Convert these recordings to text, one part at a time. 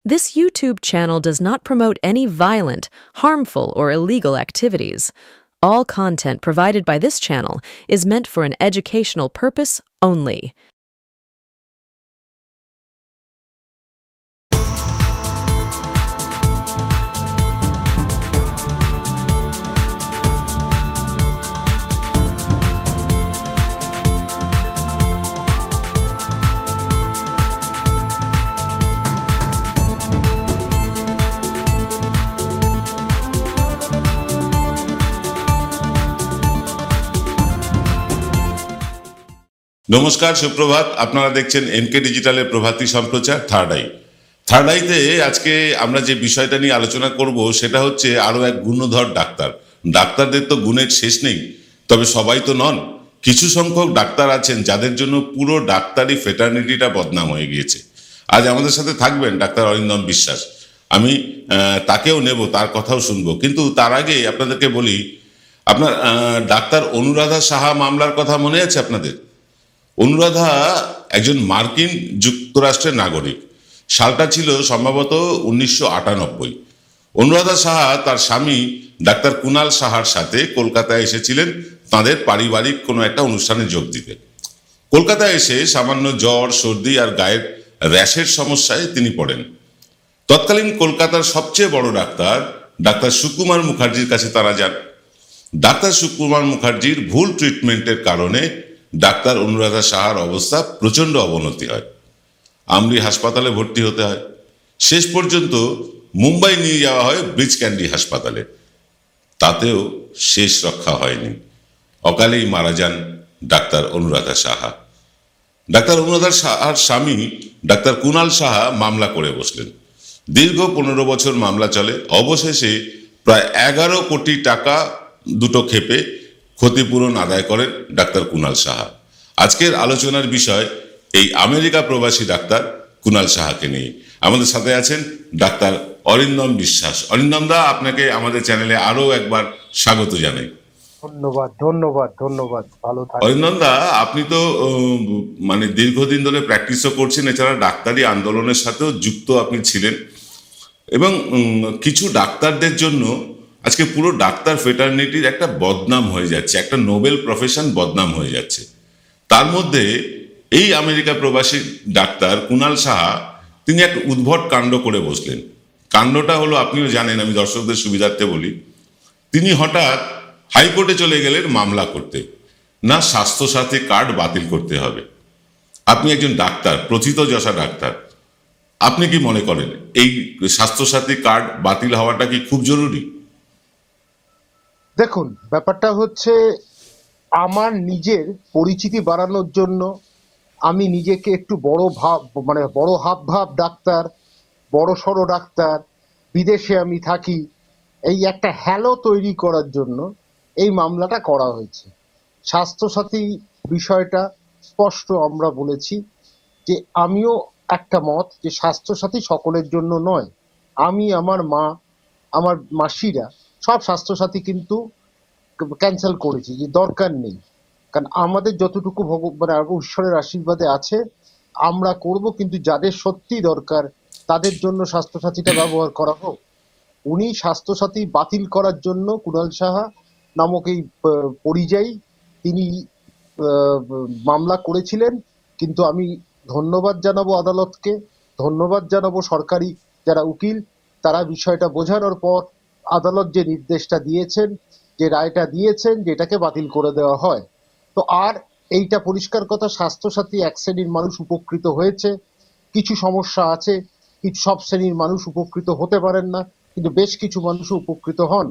This YouTube channel does not promote any violent, harmful, or illegal activities. All content provided by this channel is meant for an educational purpose only. নমস্কার, সুপ্রভাত। আপনারা দেখছেন NK ডিজিটালের প্রভাতী সম্প্রচার third আইতে আজকে আমরা যে বিষয়টা নিয়ে আলোচনা করব সেটা হচ্ছে আরও এক গুণধর ডাক্তার। ডাক্তারদের তো গুণের শেষ নেই, তবে সবাই তো নন। কিছু সংখ্যক ডাক্তার আছেন যাদের জন্য পুরো ডাক্তারি ফেটার্নিটিটা বদনাম হয়ে গিয়েছে। আজ আমাদের সাথে থাকবেন ডাক্তার অরিন্দম বিশ্বাস। আমি তাকেও নেব, তার কথাও শুনবো, কিন্তু তার আগে আপনাদেরকে বলি, আপনার ডাক্তার অনুরাধা সাহা মামলার কথা মনে আছে আপনাদের? অনুরাধা একজন মার্কিন যুক্তরাষ্ট্রের নাগরিক। সালটা ছিল সম্ভবত 1998। অনুরাধা সাহা তার স্বামী ডাক্তার কুনাল সাহার সাথে কলকাতায় এসেছিলেন তাঁদের পারিবারিক কোনো একটা অনুষ্ঠানে যোগ দিতে। কলকাতায় এসে সামান্য জ্বর, সর্দি আর গায়ের র্যাশের সমস্যায় তিনি পড়েন। তৎকালীন কলকাতার সবচেয়ে বড় ডাক্তার সুকুমার মুখার্জির কাছে তারা যান। ডাক্তার সুকুমার মুখার্জির ভুল ট্রিটমেন্টের কারণে ডাক্তার অনুরাধা সাহার অবস্থা প্রচণ্ড অবনতি হয়। আমরি হাসপাতালে ভর্তি হতে হয়। শেষ পর্যন্ত মুম্বাই নিয়ে যাওয়া হয় ব্রিচ ক্যান্ডি হাসপাতালে। তাতেও শেষ রক্ষা হয়নি, অকালেই মারা যান ডাক্তার অনুরাধা সাহা। ডাক্তার অনুরাধা সাহার স্বামী ডাক্তার কুনাল সাহা মামলা করে বসলেন। দীর্ঘ 15 বছর মামলা চলে। অবশেষে প্রায় 11 কোটি টাকা দুটো ক্ষেপে ক্ষতিপূরণ আদায় করেন ডাক্তার কুনাল সাহা। আজকের আলোচনার বিষয় এই আমেরিকা প্রবাসী ডাক্তার কুনাল সাহাকে নিয়ে। আমাদের সাথে আছেন ডাক্তার অরিন্দম বিশ্বাস। অরিন্দম দা, আপনাকে আমাদের চ্যানেলে আরো একবার স্বাগত জানাই। ধন্যবাদ ধন্যবাদ ধন্যবাদ ভালো থাকবেন। অরিন্দম দা, আপনি তো মানে দীর্ঘদিন ধরে প্র্যাকটিসও করছেন, এছাড়া ডাক্তারি আন্দোলনের সাথেও যুক্ত আপনি ছিলেন, এবং কিছু ডাক্তারদের জন্য আজকে পুরো ডাক্তার ফেটার্নিটির একটা বদনাম হয়ে যাচ্ছে, একটা নোবেল প্রফেশন বদনাম হয়ে যাচ্ছে। তার মধ্যে এই আমেরিকা প্রবাসী ডাক্তার কুনাল সাহা তিনি এক উদ্ভট কাণ্ড করে বসলেন। কাণ্ডটা হলো, আপনিও জানেন, আমি দর্শকদের সুবিধার্থে বলি, তিনি হঠাৎ হাইকোর্টে চলে গেলেন মামলা করতে, না স্বাস্থ্যসাথী কার্ড বাতিল করতে হবে। আপনি একজন ডাক্তার, প্রথিতযশা ডাক্তার, আপনি কি মনে করেন এই স্বাস্থ্যসাথী কার্ড বাতিল হওয়াটা কি খুব জরুরি? দেখুন, ব্যাপারটা হচ্ছে আমার নিজের পরিচিতি বাড়ানোর জন্য আমি নিজেকে একটু বড় হাব ডাক্তার, বড় সড়ো ডাক্তার, বিদেশে আমি থাকি, এই একটা হ্যালো তৈরি করার জন্য এই মামলাটা করা হয়েছে। স্বাস্থ্যসাথী বিষয়টা স্পষ্ট আমরা বলেছি যে আমিও একটা মত যে স্বাস্থ্যসাথী সকলের জন্য নয়। আমি, আমার মা, আমার মাসিরা সব স্বাস্থ্যসাথী কিন্তু ক্যান্সেল করেছি, যে দরকার নেই। কারণ আমাদের যতটুকু ঈশ্বরের আশীর্বাদে আছে আমরা করব, কিন্তু যাদের সত্যি দরকার তাদের জন্য স্বাস্থ্যসাথীটা ব্যবহার করা হোক। উনি স্বাস্থ্যসাথী বাতিল করার জন্য কুনাল সাহা নামক এই পরিযায়ী তিনি মামলা করেছিলেন। কিন্তু আমি ধন্যবাদ জানাবো আদালতকে, ধন্যবাদ জানাবো সরকারি যারা উকিল, তারা বিষয়টা বোঝানোর পর আদালত যে নির্দেশটা দিয়েছেন, যে রায়টা দিয়েছেন, যেটাকে বাতিল করে দেওয়া হয়। তো আর এইটা পরিষ্কার কথা, স্বাস্থ্যসাথী এক শ্রেণীর মানুষ উপকৃত হয়েছে। কিছু সমস্যা আছে, কিছু সব শ্রেণীর মানুষ উপকৃত হতে পারেন না, কিন্তু বেশ কিছু মানুষ উপকৃত হন।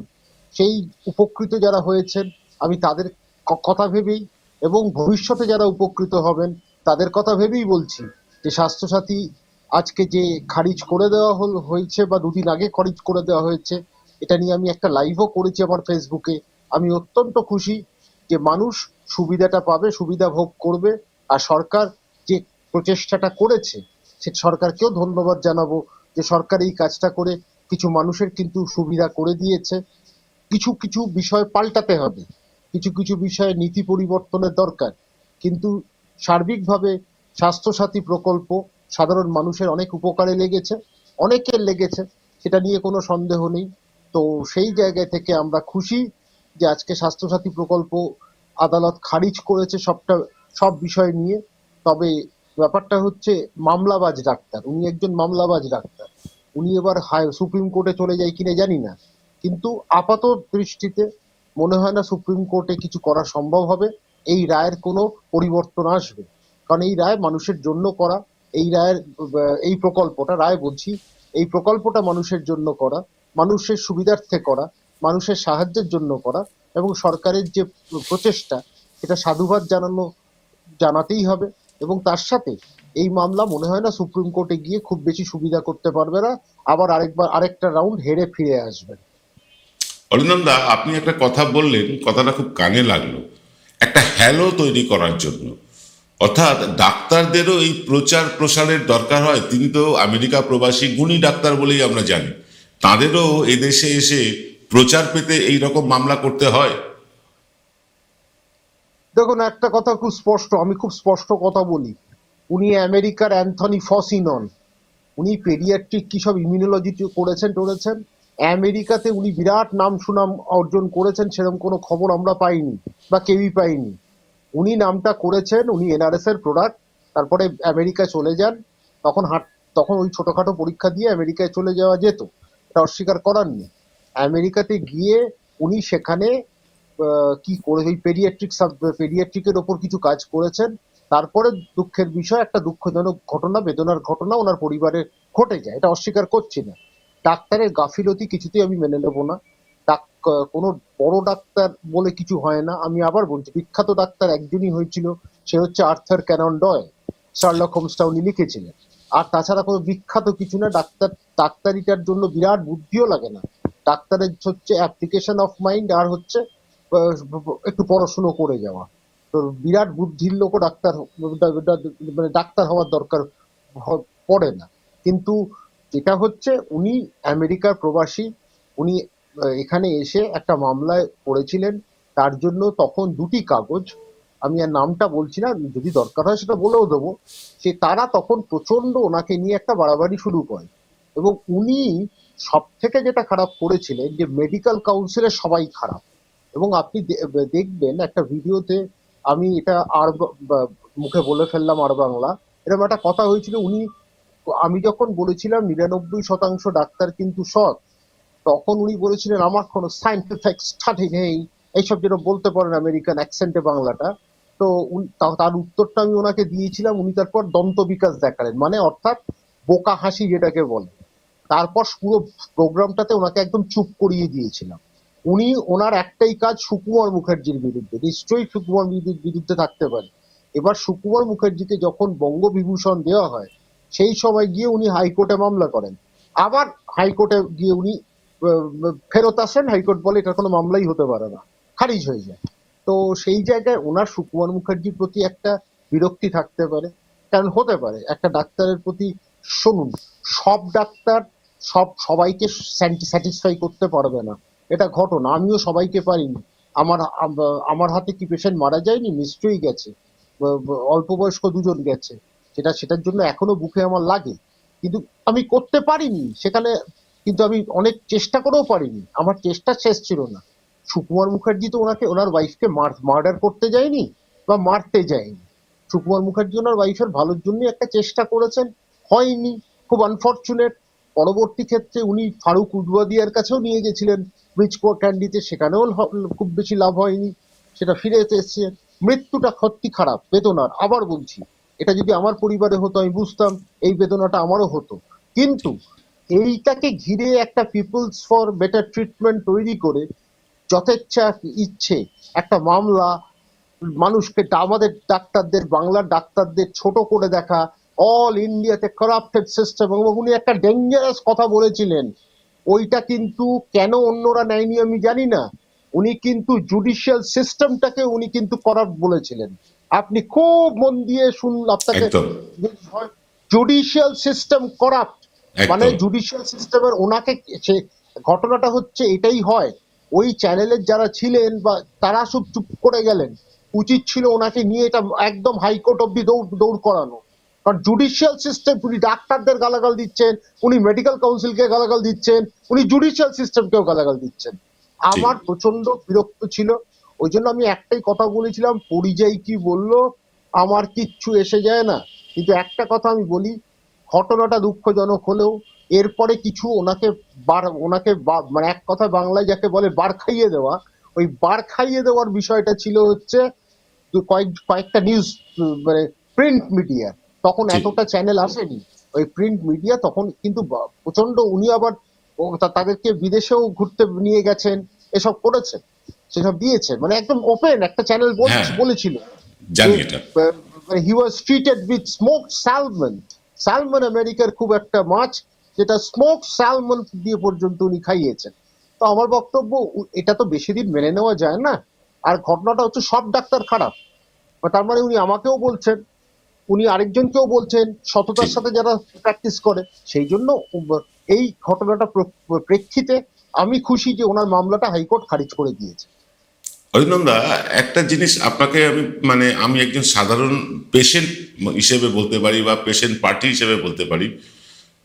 সেই উপকৃত যারা হয়েছেন আমি তাদের কথা ভেবেই, এবং ভবিষ্যতে যারা উপকৃত হবেন তাদের কথা ভেবেই বলছি যে স্বাস্থ্যসাথী আজকে যে খারিজ করে দেওয়া হয়েছে বা দুদিন আগে খারিজ করে দেওয়া হয়েছে, এটা নিয়ে আমি একটা লাইভও করেছি আমার ফেসবুকে। আমি অত্যন্ত খুশি যে মানুষ সুবিধাটা পাবে, সুবিধা ভোগ করবে। আর সরকার যে প্রচেষ্টাটা করেছে সে সরকারকেও ধন্যবাদ জানাবো যে সরকার এই কাজটা করে কিছু মানুষের কিন্তু সুবিধা করে দিয়েছে। কিছু কিছু বিষয় পাল্টাতে হবে, কিছু কিছু বিষয়ে নীতি পরিবর্তনের দরকার, কিন্তু সার্বিকভাবে স্বাস্থ্যসাথী প্রকল্প সাধারণ মানুষের অনেক উপকারে লেগেছে। অনেকের লেগেছে, সেটা নিয়ে কোনো সন্দেহ নেই। তো সেই জায়গা থেকে আমরা খুশি যে আজকে স্বাস্থ্যসাথী প্রকল্প আদালত খারিজ করেছে সব বিষয় নিয়ে। তবে ব্যাপারটা হচ্ছে মামলাবাজ ডাক্তার, উনি একজন মামলাবাজ ডাক্তার। উনি এবার সুপ্রিম কোর্টে চলে যায় কিনা জানি না, কিন্তু আপাত দৃষ্টিতে মনে হয় না সুপ্রিম কোর্টে কিছু করা সম্ভব হবে। এই রায়ের কোনো পরিবর্তন আসবে, কারণ এই রায় মানুষের জন্য করা। এই রায়ের এই প্রকল্পটা, রায় বলছি, এই প্রকল্পটা মানুষের জন্য করা, মানুষের সুবিধার্থে করা, মানুষের সাহায্যের জন্য করা, এবং সরকারের যে প্রচেষ্টা, এটা সাধুবাদ জানাতেই হবে। এবং তার সাথে এই মামলা মনে হয় না সুপ্রিম কোর্টে গিয়ে খুব বেশি সুবিধা করতে পারবে না, আবার আরেকটা রাউন্ড হেরে ফিরে আসবে। অরিন্দম দা, আপনি একটা কথা বললেন, কথাটা খুব কানে লাগলো, একটা হ্যালো তৈরি করার জন্য। অর্থাৎ ডাক্তারদেরও এই প্রচার প্রসারের দরকার হয়। তিনি তো আমেরিকা প্রবাসী গুণী ডাক্তার বলেই আমরা জানি, তাঁদেরও এদেশে এসে প্রচার পেতে এই রকম মামলা করতে হয়। দেখুন, একটা কথা খুব স্পষ্ট, আমি খুব স্পষ্ট কথা বলি, উনি আমেরিকার অ্যান্থনি ফসি নন। উনি পেডিয়াট্রিক কি সব ইমিউনোলজি করেছেন। আমেরিকাতে উনি বিরাট নাম সুনাম অর্জন করেছেন, সেরকম কোনো খবর আমরা পাইনি বা কেউই পাইনি। উনি নামটা করেছেন, উনি এনআরএস এর প্রোডাক্ট। তারপরে আমেরিকায় চলে যান, তখন তখন ওই ছোটখাটো পরীক্ষা দিয়ে আমেরিকায় চলে যাওয়া যেত, এটা অস্বীকার করার নেই। আমেরিকাতে গিয়ে উনি সেখানে কি করে ওই পেডিয়াট্রিকের ওপর কিছু কাজ করেছেন। তারপরে দুঃখের বিষয়, একটা দুঃখজনক ঘটনা, বেদনার ঘটনা ওনার পরিবারে ঘটে যায়, এটা অস্বীকার করছি না। ডাক্তারের গাফিলতি কিছুতেই আমি মেনে নেব না। কোনো বড় ডাক্তার বলে কিছু হয় না। আমি আবার বলছি, বিখ্যাত ডাক্তার একজনই হয়েছিল, সে হচ্ছে আর্থার ক্যানন ডয়েল। শার্লক হোমসটা উনি লিখেছিলেন। আর তাছাড়া কোনো বিখ্যাত কিছু না। ডাক্তারিটার জন্য বিরাট বুদ্ধিও লাগে না। ডাক্তারের হচ্ছে অ্যাপ্লিকেশন অফ মাইন্ড, আর হচ্ছে একটু পড়াশুনো করে যাওয়া। তো বিরাট বুদ্ধির লোকও মানে ডাক্তার হওয়ার দরকার পড়ে না। কিন্তু যেটা হচ্ছে, উনি আমেরিকার প্রবাসী, উনি এখানে এসে একটা মামলায় পড়েছিলেন। তার জন্য তখন দুটি কাগজ, আমি আর নামটা বলছি না, যদি দরকার হয় সেটা বলেও দেবো, তারা তখন প্রচন্ড ওনাকে নিয়ে একটা বাড়াবাড়ি শুরু করে। এবং উনি সব থেকে যেটা খারাপ করেছিলেন, যে মেডিকেল কাউন্সিলের সবাই খারাপ। এবং আপনি দেখবেন একটা ভিডিওতে, আমি এটা মুখে বলে ফেললাম আর বাংলা, এরকম একটা কথা হয়েছিল। আমি যখন বলেছিলাম 99% ডাক্তার কিন্তু সৎ, তখন উনি বলেছিলেন আমার কোনো সাইন্টিফিক স্টাডি নেই, এইসব যেটা বলতে পারেন আমেরিকান অ্যাকসেন্টে বাংলাটা। তো তার উত্তরটা আমি ওনাকে দিয়েছিলাম। উনি তারপর দন্ত বিকাশ দেখালেন, মানে অর্থাৎ বোকা হাসি যেটাকে বলে। তারপর পুরো প্রোগ্রামটাতে ওনাকে একদম চুপ করিয়ে দিয়েছিলাম। ওনার একটাই কাজ সুকুমার মুখার্জির বিরুদ্ধে, নিশ্চয়ই সুকুমার বিরুদ্ধে থাকতে পারে। এবার সুকুমার মুখার্জিকে যখন বঙ্গবিভূষণ দেওয়া হয়, সেই সময় গিয়ে উনি হাইকোর্টে মামলা করেন। আবার হাইকোর্টে গিয়ে উনি ফেরত আসেন, হাইকোর্ট বলে এটা কোনো মামলাই হতে পারে না, খারিজ হয়ে যায়। তো সেই জায়গায় ওনার সুকুমার মুখার্জির প্রতি একটা বিরক্তি থাকতে পারে, কারণ হতে পারে একটা ডাক্তারের প্রতি। শুনুন, সব ডাক্তার সবাইকে স্যাটিসফাই করতে পারবে না, এটা ঘটনা। আমিও সবাইকে পারিনি। আমার হাতে কি পেশেন্ট মারা যায়নি? নিশ্চয়ই গেছে, অল্প বয়স্ক দুজন গেছে। সেটার জন্য এখনো বুকে আমার লাগে, কিন্তু আমি করতে পারিনি সেখানে। কিন্তু আমি অনেক চেষ্টা করেও পারিনি, আমার চেষ্টা শেষ ছিল না। সুকুমার মুখার্জি তো ওনার ওয়াইফকে মার্ডার করতে যায়নি বা মারতে যায়নি। সুকুমার মুখার্জি ওনার ওয়াইফের ভালোর জন্য একটা চেষ্টা করেছেন, হয়নি, খুব আনফর্চুনেট। পরবর্তী ক্ষেত্রে উনি ফারুক উদবাদিয়ার কাছেও নিয়ে গেছিলেন ব্রিজকোট ক্যান্ডিতে, সেখানেও খুব বেশি লাভ হয়নি, সেটা ফিরে এসেছে। মৃত্যুটা সত্যি খারাপ, বেদনার। আবার বলছি, এটা যদি আমার পরিবারে হতো আমি বুঝতাম, এই বেদনাটা আমারও হতো। কিন্তু এইটাকে ঘিরে একটা পিপলস ফর বেটার ট্রিটমেন্ট তৈরি করে যথেচ্ছা ইচ্ছে একটা মামলা, মানুষকে, আমাদের ডাক্তারদের, বাংলার ডাক্তারদের ছোট করে দেখা, অল ইন্ডিয়াতে কারাপ্টেড সিস্টেম। এবং উনি একটা ডেঞ্জারাস কথা বলেছিলেন, ওইটা কিন্তু কেন অন্যরা নেয়নি আমি জানি না। উনি কিন্তু জুডিশিয়াল সিস্টেমটাকে উনি কিন্তু করাপ্ট বলেছিলেন। আপনি খুব মন দিয়ে শুনুন, আপনাকে একদম জুডিশিয়াল সিস্টেম করাপ্ট, মানে একদম জুডিশিয়াল সিস্টেমের ওনাকে, সে ঘটনাটা হচ্ছে এটাই হয়। ওই চ্যানেলের যারা ছিলেন বা তারা চুপ করে গেলেন। উচিত ছিল ওনাকে নিয়ে এটা একদম হাইকোর্ট অব্দি দৌড় করানো, কারণ জুডিশিয়াল সিস্টেম, উনি ডাক্তারদের গালাগাল দিচ্ছেন, উনি মেডিকেল কাউন্সিলকে গালাগাল দিচ্ছেন, উনি জুডিশিয়াল সিস্টেমকেও গালাগাল দিচ্ছেন। ঠিক। আমার প্রচন্ড বিরক্ত ছিল। ওই জন্য আমি একটাই কথা বলেছিলাম, পরিযায়ী কি বললো আমার কিচ্ছু এসে যায় না, কিন্তু একটা কথা আমি বলি, ঘটনাটা দুঃখজনক হলেও এরপরে কিছু মানে এক কথা বাংলায় যাকে বলে বার খাইয়ে দেওয়া, ওই বার খাইয়ে দেওয়ার বিষয়টা ছিল হচ্ছে কয়েকটা নিউজ, মানে প্রিন্ট মিডিয়া, তখন ঠিক। এতটা চ্যানেল আসেনি। ওই প্রিন্ট মিডিয়া তখন কিন্তু প্রচন্ড, উনি আবার তাদেরকে বিদেশেও ঘুরতে নিয়ে গেছেন, এসব করেছেন, সেসব দিয়েছে, মানে একদম ওপেন একটা চ্যানেল হ্যাঁ, বলেছিল যে জানি এটা। He was treated with smoke salmon. Salmon আমেরিকার খুব একটা মাছ, যেটা স্মোক স্যালমন দিয়ে পর্যন্ত উনি খাইয়েছেন। তো আমার বক্তব্য, এটা তো বেশি দিন মেনে নেওয়া যায় না। আর ঘটনাটা হচ্ছে সব ডাক্তার খারাপ, তার মানে উনি আমাকেও বলছেন, উনি আরেকজনকেও বলছেন, সততার ঠিক। সাথে যারা প্র্যাকটিস করে। সেই জন্য এই ঘটনাটা প্রেক্ষিতে আমি খুশি যে ওনার মামলাটা হাইকোর্ট খারিজ করে দিয়েছে। অরিন্দমদা, একটা জিনিস আপনাকে আমি, মানে আমি একজন সাধারণ পেশেন্ট হিসেবে বলতে পারি বা পেশেন্ট পার্টি হিসেবে বলতে পারি,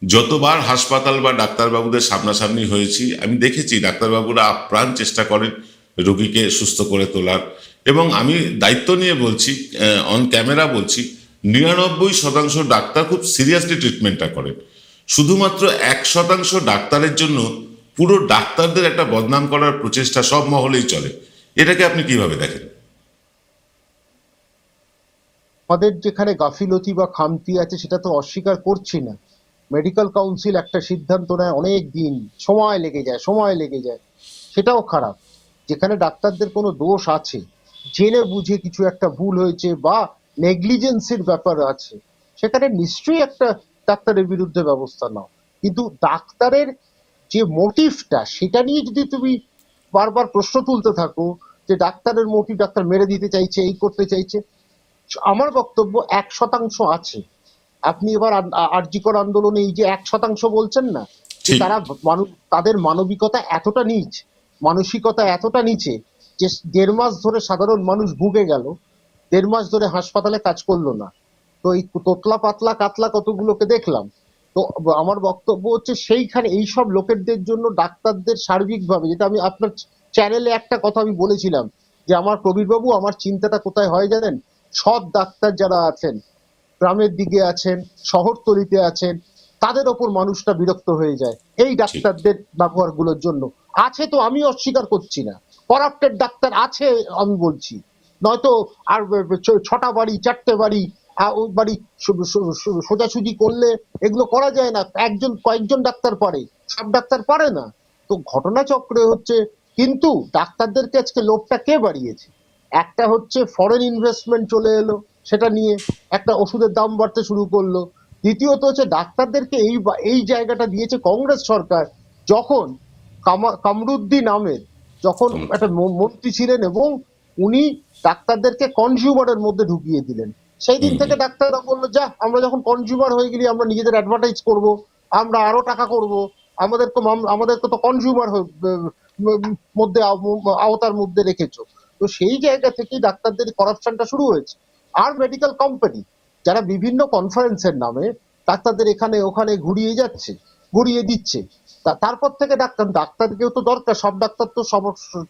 যতবার হাসপাতাল বা ডাক্তারবাবুদের সামনাসামনি হয়েছি আমি দেখেছি ডাক্তারবাবুরা আপ্রাণ চেষ্টা করেন রোগীকে সুস্থ করে তোলার। এবং আমি দায়িত্ব নিয়ে বলছি, অন ক্যামেরা বলছি, 99% ডাক্তার খুব সিরিয়াসলি ট্রিটমেন্টটা করেন। শুধুমাত্র 1% ডাক্তারের জন্য পুরো ডাক্তারদের একটা বদনাম করার প্রচেষ্টা সব মহলেই চলে। এটাকে আপনি কিভাবে দেখেন? আমাদের যেখানে গাফিলতি বা খামতি আছে সেটা তো অস্বীকার করছি না। মেডিকেল কাউন্সিল একটা সিদ্ধান্ত নেয়, অনেক দিন সময় লেগে যায়, সেটাও খারাপ। যেখানে ডাক্তারদের কোনো দোষ আছে, জেনে বুঝে কিছু একটা ভুল হয়েছে বা নেগলিজেন্সির ব্যাপার আছে, সেখানে নিশ্চয়ই একটা ডাক্তারের বিরুদ্ধে ব্যবস্থা নাও। কিন্তু ডাক্তারের যে মোটিভটা, সেটা নিয়ে যদি তুমি বারবার প্রশ্ন তুলতে থাকো যে ডাক্তারের মোটিভ, ডাক্তার মেরে দিতে চাইছে, এই করতে চাইছে, আমার বক্তব্য 1% আছে। আপনি এবার আরজি কর আন্দোলনে এই যে 1% বলছেন না, যে ঠিক। তারা তাদের মানবিকতা এতটা নিচ, মানসিকতা এতটা নিচে, যে 1.5 মাস ধরে সাধারণ মানুষ ভুগে গেল, 1.5 মাস ধরে হাসপাতালে কাজ করলো না। তো এই তোতলা পাতলা কাতলা কতগুলোকে দেখলাম। তো আমার বক্তব্য হচ্ছে, সেইখানে এইসব লোকেদের জন্য ডাক্তারদের সার্বিকভাবে, যেটা আমি আপনার চ্যানেলে একটা কথা আমি বলেছিলাম, যে আমার প্রবীর বাবু, আমার চিন্তাটা কোথায় হয় জানেন, সৎ ডাক্তার যারা আছেন, গ্রামের দিকে আছেন, শহরতলিতে আছেন, তাদের ওপর মানুষটা বিরক্ত হয়ে যায় এই ঠিক। ডাক্তারদের ব্যবহারগুলোর জন্য। আছে তো, আমি অস্বীকার করছি না, করাপ্টেড ডাক্তার আছে, আমি বলছি। নয়তো আর 6টা বাড়ি 4টে বাড়ি, ওই বাড়ি সোজাসুজি করলে এগুলো করা যায় না, কয়েকজন ডাক্তার পারে, সব ডাক্তার পারে না। তো ঘটনাচক্রে হচ্ছে, কিন্তু ডাক্তারদেরকে আজকে লোভটা কে বাড়িয়েছে? একটা হচ্ছে ফরেন ইনভেস্টমেন্ট চলে এলো, সেটা নিয়ে একটা ওষুধের দাম বাড়তে শুরু করলো। দ্বিতীয়ত হচ্ছে, ডাক্তারদেরকে এই জায়গাটা দিয়েছে কংগ্রেস সরকার, যখন কামরুদ্দিন আহমেদ যখন একটা মন্ত্রী ছিলেন, এবং উনি ডাক্তারদেরকে কনজিউমারের মধ্যে ঢুকিয়ে দিলেন। সেই দিন থেকে ডাক্তাররা বললো, যা, আমরা যখন কনজিউমার হয়ে গেলি, আমরা নিজেদের অ্যাডভার্টাইজ করব, আমরা আরো টাকা করব, আমাদেরকে তো কনজিউমার মধ্যে আওতার মধ্যে রেখেছো। তো সেই জায়গা থেকেই ডাক্তারদের কারাপশনটা শুরু হয়েছে। আর মেডিকেল কোম্পানি যারা বিভিন্ন কনফারেন্সের নামে ডাক্তারদের এখানে ওখানে ঘুরিয়ে দিচ্ছে, তারপর থেকে ডাক্তারকেও তো দরকার, সব ডাক্তার তো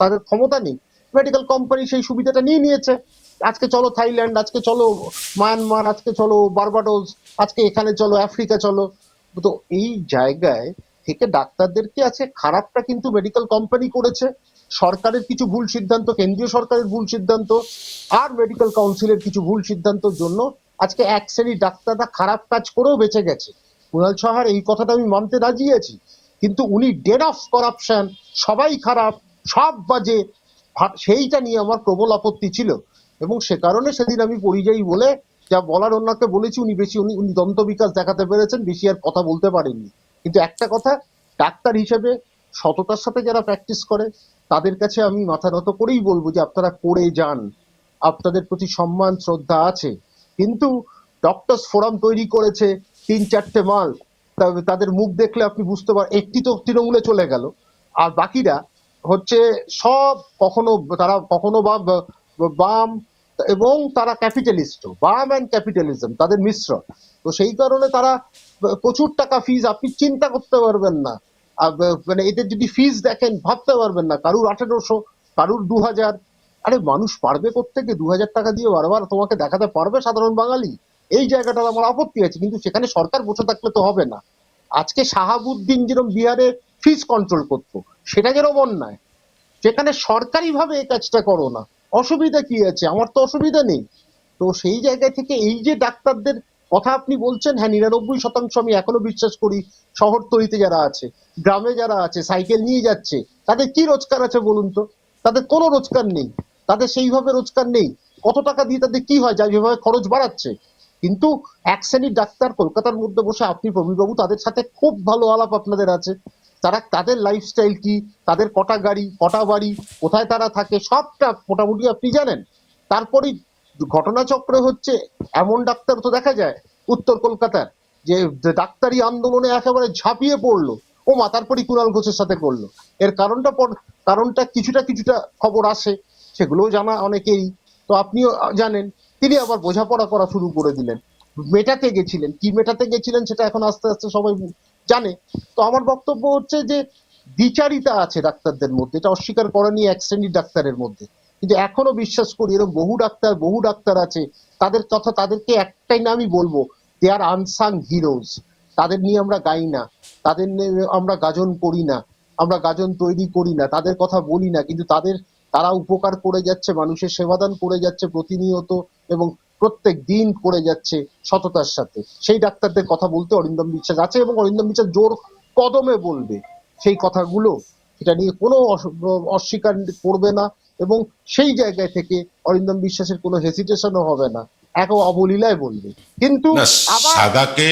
তাদের ক্ষমতা নেই। মেডিকেল কোম্পানি সেই সুবিধাটা নিয়ে নিয়েছে, আজকে চলো থাইল্যান্ড, আজকে চলো মায়ানমার, আজকে চলো বার্বাডোস, আজকে এখানে চলো আফ্রিকা চলো। তো এই জায়গায় থেকে ডাক্তারদেরকে আছে, খারাপটা কিন্তু মেডিকেল কোম্পানি করেছে, সরকারের কিছু ভুল সিদ্ধান্ত, কেন্দ্রীয় সরকারের ভুল সিদ্ধান্ত, আর মেডিকেল কাউন্সিলের কিছু ভুল সিদ্ধান্তের জন্য আজকে এক শ্রেণীর ডাক্তাররা খারাপ কাজ করেও বেঁচে গেছে। কুণাল সাহার এই কথাটা আমি মানতে রাজি আছি, কিন্তু উনি ডেড অফ করাপশন, সবাই খারাপ, সব বাজে, সেইটা নিয়ে আমার প্রবল আপত্তি ছিল। এবং সে কারণে সেদিন আমি পরিযায়ী বলে যা বলার অন্যকে বলেছি, উনি দন্ত বিকাশ দেখাতে পেরেছেন, বেশি আর কথা বলতে পারেননি। কিন্তু একটা কথা, ডাক্তার হিসেবে সততার সাথে যারা প্র্যাকটিস করে, তাদের কাছে আমি মাথা নত করেই বলবো যে আপনারা করে যান, আপনাদের প্রতি সম্মান শ্রদ্ধা আছে। কিন্তু ডক্টরস ফোরাম তৈরি করেছে 3-4টে মাল, তাদের মুখ দেখলে আপনি বুঝতে একটি তো তৃণমূলে চলে গেল, আর বাকিরা হচ্ছে সব, তারা কখনো বা বাম, এবং তারা ক্যাপিটালিস্টও, বাম অ্যান্ড ক্যাপিটালিজম তাদের মিশ্রণ। তো সেই কারণে তারা প্রচুর টাকা ফিজ, আপনি চিন্তা করতে পারবেন না। মানে এদের যদি ফিজ দেখেন ভাবতে পারবেন না, কারুর 1800, কারুর 2000। আরে মানুষ পারবে কোত্থেকে 2000 টাকা দিয়ে বারবার তোমাকে দেখাতে পারবে সাধারণ বাঙালি? এই জায়গাটা আমার আপত্তি আছে, কিন্তু সেখানে সরকার বসে থাকলে তো হবে না। আজকে শাহাবুদ্দিন যেরকম বিহারে ফিজ কন্ট্রোল করতো, সেটা যেরকম অন্যায়, সেখানে সরকারি ভাবে এই কাজটা করো না, অসুবিধা কি আছে? আমার তো অসুবিধা নেই। তো সেই জায়গা থেকে এই যে ডাক্তারদের কথা আপনি বলছেন, হ্যাঁ 99% আমি এখনো বিশ্বাস করি শহরতলিতে যারা আছে, গ্রামে যারা আছে, সাইকেল নিয়ে যাচ্ছে, তাদের কি রোজগার আছে বলুন তো? তাদের কোনো রোজগার নেই, তাদের সেইভাবে রোজগার নেই। কত টাকা দিয়ে তাদের কি হয়, যা যেভাবে খরচ বাড়াচ্ছে। কিন্তু এক শ্রেণীর ডাক্তার কলকাতার মধ্যে বসে, আপনি প্রবীরবাবু তাদের সাথে খুব ভালো আলাপ আপনাদের আছে, তারা তাদের লাইফস্টাইল কি, তাদের কটা গাড়ি, কটা বাড়ি, কোথায় তারা থাকে, সবটা মোটামুটি আপনি জানেন। তারপরে ঘটনাচক্রে হচ্ছে, এমন ডাক্তার তো দেখা যায় উত্তর কলকাতার, যে ডাক্তারি আন্দোলনে একেবারে ঝাঁপিয়ে পড়লো, ও মা, তারপরে কুণাল ঘোষের সাথে করলো। এর কারণটা কিছুটা কিছুটা খবর আসে, সেগুলোও জানা অনেকেই। তো আপনিও জানেন। তিনি আবার বোঝাপড়া করা শুরু করে দিলেন, মেটাতে গেছিলেন, কি মেটাতে গেছিলেন সেটা এখন আস্তে আস্তে সবাই জানে। তো আমার বক্তব্য হচ্ছে যে দ্বিচারিতা আছে ডাক্তারদের মধ্যে, এটা অস্বীকার করেনি এক শ্রেণীর ডাক্তারের মধ্যে। কিন্তু এখনো বিশ্বাস করি এরকম বহু ডাক্তার আছে, তাদের কথা, তাদেরকে একটাই নামই বলবো, দে আর আনসাং হিরোজ। তাদের নিয়ে আমরা গাই না, তাদের নিয়ে আমরা গাজন করি না, আমরা গাজন তৈরি করি না, তাদের কথা বলি না, কিন্তু তারা উপকার করে যাচ্ছে, মানুষের সেবাদান করে যাচ্ছে প্রতিনিয়ত, এবং প্রত্যেক দিন করে যাচ্ছে সততার সাথে। সেই ডাক্তারদের কথা বলতে অরিন্দম বিশ্বাস আছে, এবং অরিন্দম বিশ্বাস জোর কদমে বলবে সেই কথাগুলো, সেটা নিয়ে কোনো অস্বীকার করবে না। এবং সেই জায়গায় থেকে অরিন্দম বিশ্বাসের কোনো হেসিটেশনও হবে না, এক অবলীলায় বলবে। কিন্তু না, আবার সাদাকে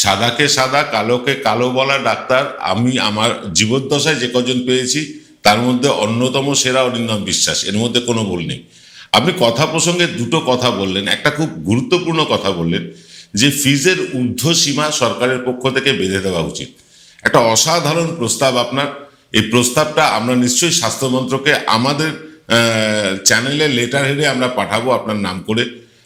সাদাকে সাদা, কালোকে কালো বলা ডাক্তার আমি আমার জীবদ্দশায় যে কজন পেয়েছি তার মধ্যে অন্যতম সেরা অরিন্দম বিশ্বাস, এর মধ্যে কোনো ভুল নেই। আপনি কথা প্রসঙ্গে দুটো কথা বললেন, একটা খুব গুরুত্বপূর্ণ কথা বললেন যে ফিজের ঊর্ধ্বসীমা সরকারের পক্ষ থেকে বেঁধে দেওয়া উচিত। একটা অসাধারণ প্রস্তাব আপনার। এই প্রস্তাবটা আমরা নিশ্চয়ই স্বাস্থ্যমন্ত্রকে আমাদের চ্যানেলে লেটার হেডে আমরা পাঠাবো আপনার নাম করে।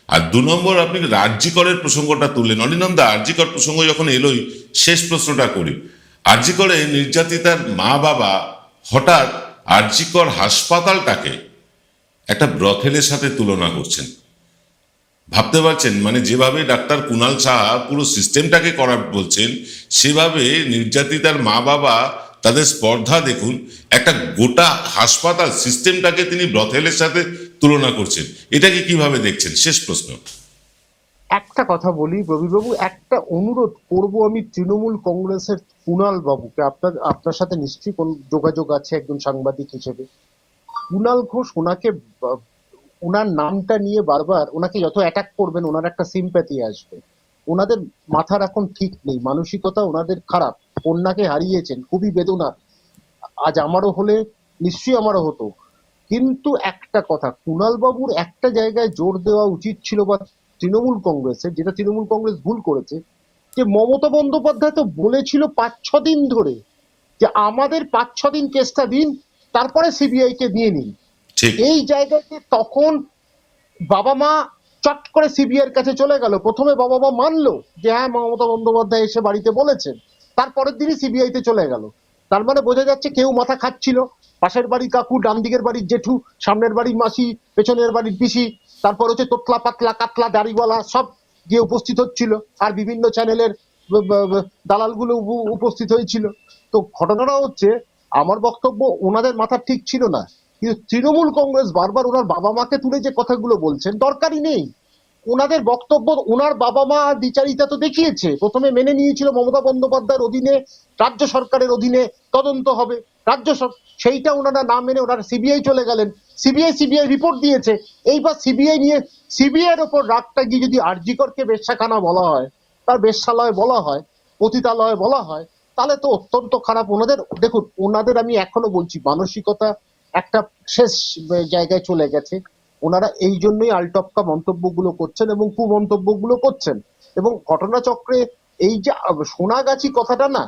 আর 2 নম্বর, আপনি আরজিকরের প্রসঙ্গটা তুললেন। অনিন্দম দা, আরজিকর প্রসঙ্গ যখন এলোই, শেষ প্রশ্নটা করি। আরজিকরে নির্যাতিতার মা বাবা হঠাৎ আরজিকর হাসপাতালটাকে একটা ব্রথেলের সাথে তুলনা করছেন। ভাবতে পারছেন? মানে যেভাবে ডাক্তার কুণাল সাহা পুরো সিস্টেমটাকে করা বলছেন, সেভাবে নির্যাতিতার মা বাবা তাদের স্পর্ধা দেখুন, একটা গোটা হাসপাতাল সিস্টেমটাকে তিনি ব্রথেলের সাথে তুলনা করছেন। এটাকে কিভাবে দেখছেন? শেষ প্রশ্ন। একটা কথা বলি প্রবীরবাবু, একটা অনুরোধ করব আমি তৃণমূল কংগ্রেসের কুণাল বাবুকে, আপনার সাথে নিশ্চয়ই কোন যোগাযোগ আছে একজন সাংবাদিক হিসেবে। কুণাল ঘোষ, ওনাকে ওনার নামটা নিয়ে বারবার ওনাকে যত অ্যাটাক করবেন, ওনার একটা সিম্প্যাথি আসবে। ওনাদের মাথার এখন ঠিক নেই, মানসিকতা ওনাদের খারাপ, কন্যাকে হারিয়েছেন, খুবই বেদনা। আজ আমারও হলে নিশ্চয়ই আমারও হতো। কিন্তু একটা কথা, কুণাল বাবুর একটা জায়গায় জোর দেওয়া উচিত ছিল, বা তৃণমূল কংগ্রেসের, যেটা তৃণমূল কংগ্রেস ভুল করেছে, যে মমতা বন্দ্যোপাধ্যায় তো বলেছিল 5-6 দিন ধরে যে আমাদের 5-6 দিন কেসটা দিন, তারপরে সিবিআই কে নিয়ে নিন। ঠিক। এই জায়গাতে তখন বাবা মা চট করে সিবিআই এর কাছে চলে গেল। প্রথমে বাবা মা মানলো যে হ্যাঁ মমতা বন্দ্যোপাধ্যায় এসে বাড়িতে বলেছেন, তারপরের দিনই সিবিআই তে চলে গেল। তার মানে বোঝা যাচ্ছে কেউ মাথা খাচ্ছিল, পাশের বাড়ি কাকু, ডান দিকের বাড়ির জেঠু, সামনের বাড়ির মাসি, পেছনের বাড়ির পিসি, তারপর হচ্ছে তোতলা পাতলা কাতলা দাড়িওয়ালা, সব গিয়ে উপস্থিত হচ্ছিল, আর বিভিন্ন চ্যানেলের দালালগুলো উপস্থিত হয়েছিল। তো ঘটনাটা হচ্ছে, আমার বক্তব্য ওনাদের মাথা ঠিক ছিল না, কিন্তু তৃণমূল কংগ্রেস বারবার ওনার বাবা মাকে তুলে যে কথাগুলো বলছেন, দরকারই নেই। ওনাদের বক্তব্য, ওনার বাবা মা দ্বিচারিতা তো দেখিয়েছে, প্রথমে মেনে নিয়েছিল মমতা বন্দ্যোপাধ্যায়ের অধীনে, রাজ্য সরকারের অধীনে তদন্ত হবে, সেইটা ওনারা না মেনে ওনারা সিবিআই চলে গেলেন। সিবিআই রিপোর্ট দিয়েছে। এইবার সিবিআই এর ওপর রাগটা গিয়ে যদি আরজিকরকে বেশ্যাখানা বলা হয়, তার বেশ্যালয় বলা হয়, পতিতালয় বলা হয়, তাহলে তো অত্যন্ত খারাপ। ওনাদের দেখুন, ওনাদের আমি এখনো বলছি মানসিকতা একটা শেষ জায়গায় চলে গেছে। ওনারা এই জন্যই আলটপকা মন্তব্যগুলো করছেন এবং কুমন্তব্যগুলো করছেন। এবং ঘটনাচক্রে এই যে সোনাগাছি কথাটা না,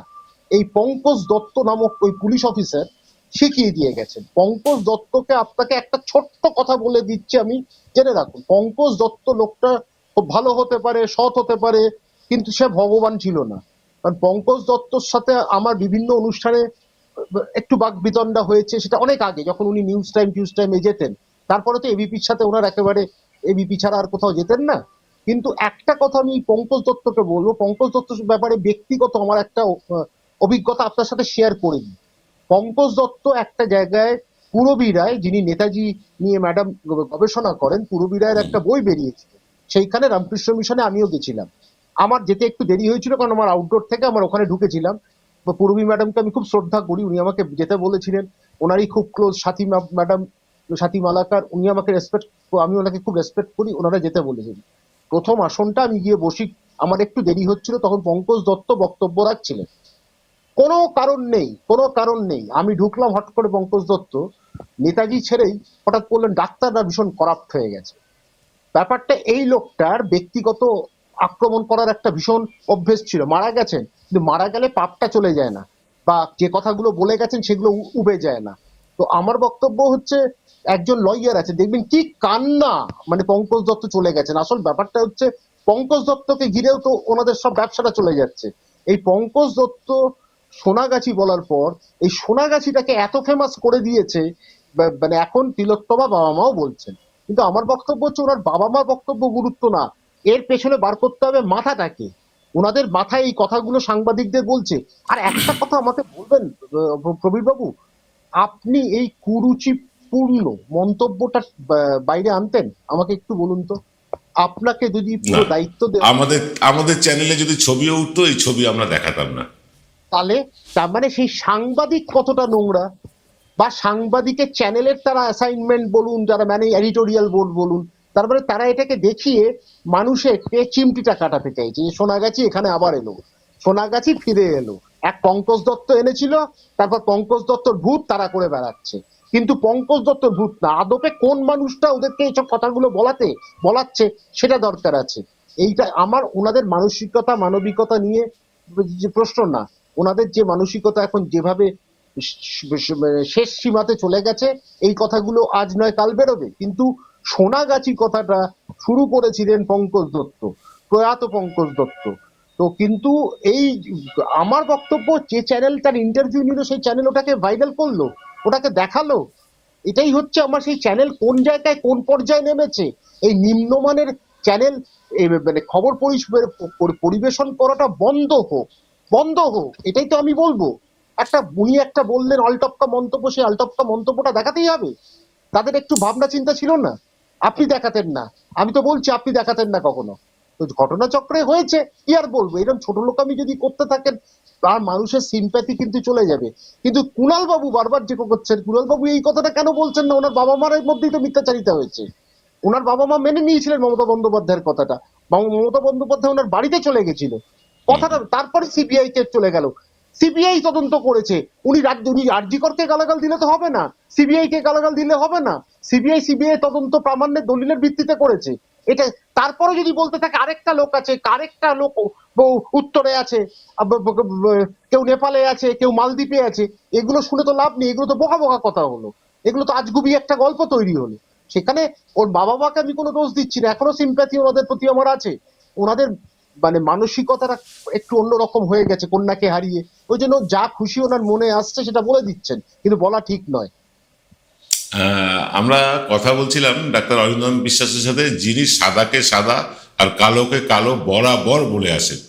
এই পঙ্কজ দত্ত নামক ওই পুলিশ অফিসার, শিখিয়ে দিয়ে গেছেন। পঙ্কজ দত্তকে আপনাকে একটা ছোট্ট কথা বলে দিচ্ছি আমি, জেনে রাখুন, পঙ্কজ দত্ত লোকটা খুব ভালো হতে পারে, সৎ হতে পারে, কিন্তু সে ভগবান ছিল না। কারণ পঙ্কজ দত্তর সাথে আমার বিভিন্ন অনুষ্ঠানে একটু বাকবিতণ্ডা হয়েছে, সেটা অনেক আগে যখন উনি নিউজ টাইমে যেতেন। তারপরে তো এবিপির সাথে ওনার একেবারে, এবিপি ছাড়া আর কোথাও যেতেন না। কিন্তু একটা কথা আমি পঙ্কজ দত্তকে বলবো, পঙ্কজ দত্তর ব্যাপারে ব্যক্তিগত আমার একটা অভিজ্ঞতা আপনার সাথে শেয়ার করে দিই। পঙ্কজ দত্ত একটা জায়গায়, পূরবী রায় যিনি নেতাজি নিয়ে ম্যাডাম গবেষণা করেন, পূরবী রায়ের একটা বই বেরিয়েছিল, সেইখানে রামকৃষ্ণ মিশনে আমিও গেছিলাম। আমার যেতে একটু দেরি হয়েছিল কারণ আমার আউটডোর থেকে আমার ওখানে ঢুকেছিলাম। পূরবী ম্যাডামকে আমি খুব শ্রদ্ধা করি, উনি আমাকে যেতে বলেছিলেন। ওনারই খুব ক্লোজ সাথী ম্যাডাম, সাথী মালাকার, উনি আমাকে রেসপেক্ট, আমি ওনাকে খুব রেসপেক্ট করি, ওনারা যেতে বলেছেন। প্রথম আসনটা আমি গিয়ে বসি, আমার একটু দেরি হচ্ছিল, তখন পঙ্কজ দত্ত বক্তব্য রাখছিলেন। কোনো কারণ নেই, কোনো কারণ নেই, আমি ঢুকলাম, হট করে পঙ্কজ দত্ত নেতাজি ছেড়েই হঠাৎ বললেন ডাক্তাররা ভীষণ করাপ্ট হয়ে গেছে। ব্যাপারটা এই লোকটার ব্যক্তিগত আক্রমণ করার একটা ভীষণ অভ্যেস ছিল। মারা গেছেন, কিন্তু মারা গেলে পাপটা চলে যায় না, বা যে কথাগুলো বলে গেছেন সেগুলো উবে যায় না। তো আমার বক্তব্য হচ্ছে, একজন লয়ার আছে, দেখবেন কি কান্না, মানে পঙ্কজ দত্ত চলে গেছেন। আসল ব্যাপারটা হচ্ছে পঙ্কজ দত্তকে ঘিরেও তো ওনাদের সব ব্যবসাটা চলে যাচ্ছে। এই পঙ্কজ দত্ত সোনাগাছি বলার পর এই সোনাগাছিটাকে এত ফেমাস করে দিয়েছে, মানে এখন তিলোত্তমা বাবা মাও বলছেন। কিন্তু আমার বক্তব্য হচ্ছে, ওনার বাবা মা বক্তব্য গুরুত্ব না, এর পেছনে বার করতে হবে মাথাটাকে। ওনাদের মাথায় এই কথাগুলো সাংবাদিকদের বলছে। আর একটা কথা আমাকে বলবেন প্রবীর বাবু, আপনি এই কুরুচিপূর্ণ মন্তব্যটা বাইরে আনতেন, আমাকে একটু বলুন তো। আপনাকে যদি পুরো না, দায়িত্ব দেওয়া, আমাদের আমাদের চ্যানেলে যদি ছবিও উঠতো, এই ছবি আমরা দেখাতাম না। তাহলে তার মানে সেই সাংবাদিক কতটা নোংরা, বা সাংবাদিকের চ্যানেলের তারা অ্যাসাইনমেন্ট বলুন, যারা মানে এডিটোরিয়াল বোর্ড বলুন, তার মানে তারা এটাকে দেখিয়ে মানুষের চিমটিটা কাটাতে চাইছে যে সোনাগাছি এখানে আবার এলো, সোনাগাছি ফিরে এলো। এক পঙ্কজ দত্ত এনেছিল, তারপর পঙ্কজ দত্তর ভূত তারা করে বেড়াচ্ছে। কিন্তু পঙ্কজ দত্তর ভূত না, আদপে কোন মানুষটা ওদেরকে এইসব কথাগুলো বলাচ্ছে সেটা দরকার আছে। এইটা আমার ওনাদের মানসিকতা মানবিকতা নিয়ে যে প্রশ্ন না, ওনাদের যে মানসিকতা এখন যেভাবে শেষ সীমাতে চলে গেছে, এই কথাগুলো আজ নয় কাল বেরোবে। কিন্তু সোনাগাছি কথাটা শুরু করেছিলেন পঙ্কজ দত্ত, প্রয়াত পঙ্কজ দত্ত। তো কিন্তু এই আমার বক্তব্য, যে চ্যানেল তার ইন্টারভিউ নিল, সেই চ্যানেল ওটাকে ভাইরাল করলো, ওটাকে দেখালো। এটাই হচ্ছে আমার সেই চ্যানেল কোন জায়গায় কোন পর্যায়ে নেমেছে। এই নিম্নমানের চ্যানেল মানে খবর পরিবেশন করাটা বন্ধ হোক, বন্ধ হোক, এটাই তো আমি বলবো। উনি একটা বললেন আলটপকা মন্তব্য, সেই আলটপকা মন্তব্যটা দেখাতেই হবে। তাদের একটু ভাবনা চিন্তা ছিল না? আপনি দেখাতেন না, আমি তো বলছি আপনি দেখাতেন না কখনো। তো ঘটনাচক্রে হয়েছে, কি আর বলবো, এরকম ছোট লোক আমি যদি করতে থাকেন, তার মানুষের সিম্প্যাথি কিন্তু চলে যাবে। কিন্তু কুণাল বাবু বারবার যে করছেন, কুণাল বাবু এই কথাটা কেন বলছেন না? ওনার বাবা মার মধ্যেই তো মিথ্যাচারিতা হয়েছে। ওনার বাবা মা মেনে নিয়েছিলেন মমতা বন্দ্যোপাধ্যায়ের কথাটা, মমতা বন্দ্যোপাধ্যায় ওনার বাড়িতে চলে গেছিল কথাটা, তারপরে সিবিআই কে চলে গেল, সিবিআই তদন্ত করেছে। উনি আরজি করকে গালাগাল দিলে তো হবে না, সিবিআই কে গালাগাল দিলে হবে না। সিবিআই তদন্ত প্রামাণ্যের দলিলের ভিত্তিতে করেছে এটা। তারপরে যদি বলতে থাকে আরেকটা লোক আছে, আরেকটা লোক উত্তরে আছে, কেউ নেপালে আছে, কেউ মালদ্বীপে আছে, এগুলো শুনে তো লাভ নেই, এগুলো তো বোকা বোকা কথা হলো, এগুলো তো আজগুবি একটা গল্প তৈরি হলো। সেখানে ওর বাবা মাকে আমি কোনো দোষ দিচ্ছি না, এখনো সিম্প্যাথি ওনাদের প্রতি আমার আছে। ওনাদের মানে মানসিকতাটা একটু অন্যরকম হয়ে গেছে কন্যাকে হারিয়ে, ওই জন্য যা খুশি ওনার মনে আসছে সেটা বলে দিচ্ছেন, কিন্তু বলা ঠিক নয়। আমরা কথা বলছিলাম ডাক্তার অরিন্দম বিশ্বাসের সাথে, যিনি সাদাকে সাদা আর কালোকে কালো বরাবর বলে আসেন।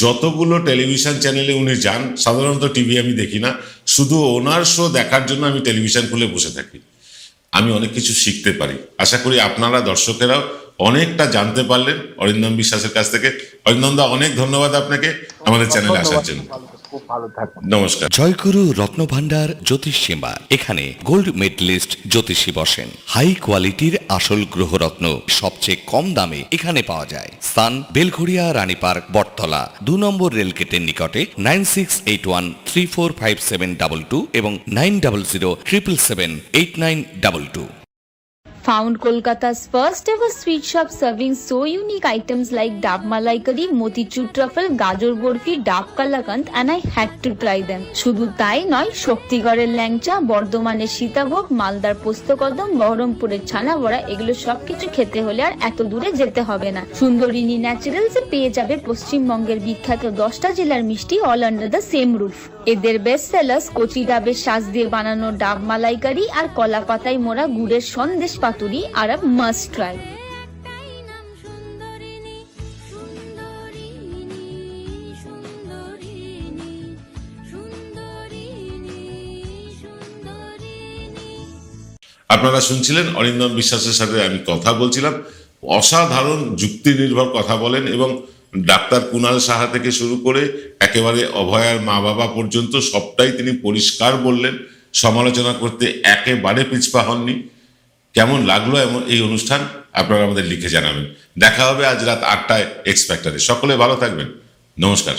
যতগুলো টেলিভিশন চ্যানেলে উনি যান, সাধারণত টিভি আমি দেখি না, শুধু ওনার শো দেখার জন্য আমি টেলিভিশন খুলে বসে থাকি। আমি অনেক কিছু শিখতে পারি। আশা করি আপনারা দর্শকেরাও অনেকটা জানতে পারলেন অরিন্দম বিশ্বাসের কাছ থেকে। অরিন্দম দা, অনেক ধন্যবাদ আপনাকে আমাদের চ্যানেলে আসার জন্য। খুব ভালো থাকবেন। নমস্কার। জয়গুরু রত্নভান্ডার জ্যোতিষ সেবা, এখানে গোল্ড মেডেলিস্ট জ্যোতিষী বসেন। হাই কোয়ালিটির আসল গ্রহরত্ন সবচেয়ে কম দামে এখানে পাওয়া যায়। স্থান বেলঘড়িয়া, রানী পার্ক, বটতলা, 2 নম্বর রেলগেটের নিকটে। 9681345722 এবং 9007778922। Found Kolkata's first ever sweet shop serving so unique items like Dab Malai Curry, Motichur Truffle, Gajor Borfi, Dab Kalakand, and I had to try them. শুধু তাই নয়, শক্তিগড়ের ল্যাংচা, বর্ধমানের সীতাভোগ, মালদার পোস্তকদম, বহরমপুরের ছানা বড়া, এগুলো সবকিছু খেতে হলে আর এত দূরে যেতে হবে না। সুন্দরিনী ন্যাচারালসে পেয়ে যাবে পশ্চিমবঙ্গের বিখ্যাত 10টা জেলার মিষ্টি all under the same roof. এদের বেস্ট সেলার্স কচি ডাবের শাঁস দিয়ে বানানো ডাব মালাইকারি আর কলা পাতায় মোড়া গুড়ের সন্দেশ পাতুরি আর আ মাস্ট ট্রাই। আপনারা শুনছিলেন অরিন্দম বিশ্বাসের সাথে আমি কথা বলছিলাম। অসাধারণ যুক্তি নির্ভর কথা বলেন এবং ডাক্তার কুণাল সাহা থেকে শুরু করে একেবারে অভয়ার মা বাবা পর্যন্ত সবটাই তিনি পরিষ্কার বললেন, সমালোচনা করতে একেবারে পিছপা হননি। কেমন লাগলো এমন এই অনুষ্ঠান আপনারা আমাদের লিখে জানাবেন। দেখা হবে আজ রাত 8টায় এক্স ফ্যাক্টরে। সকলে ভালো থাকবেন, নমস্কার।